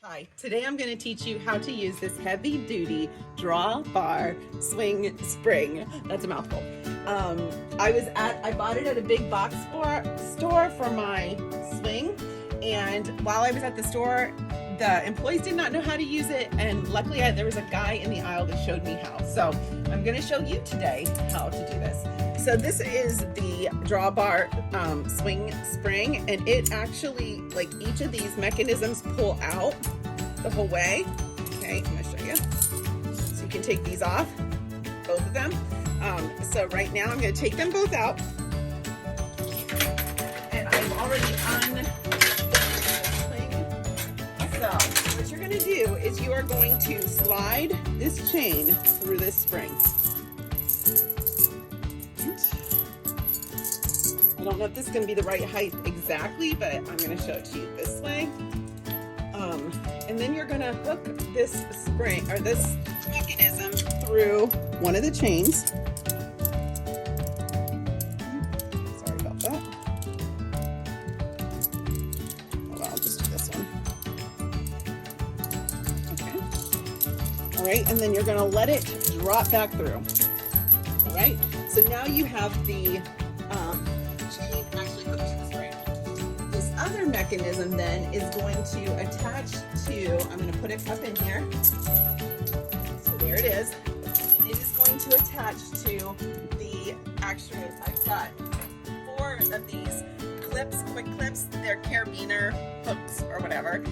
Hi, today I'm going to teach you how to use this heavy duty drawbar swing spring. That's a mouthful. I bought it at a big box store for my swing, and while I was at the store, the employees did not know how to use it, and luckily there was a guy in the aisle that showed me how. So I'm going to show you today how to do this. So this is the drawbar swing spring, and it actually, like, each of these mechanisms pull out the whole way. Okay, I'm going to show you. So you can take these off, both of them. So right now I'm going to take them both out, and I'm already on this thing. So what you're going to do is you are going to slide this chain through this spring. I don't know if this is going to be the right height exactly, but I'm going to show it to you this way. And then you're going to hook this spring, or this mechanism, through one of the chains. Sorry about that. Well, I'll just do this one. Okay. All right, and then you're going to let it drop back through. All right, so now you have the chain actually hooked to the spring. This other mechanism then is going to attach to, I'm going to put it up in here. So there it is. It is going to attach to the, actually I've got 4 of these clips, quick clips. They're carabiner hooks or whatever.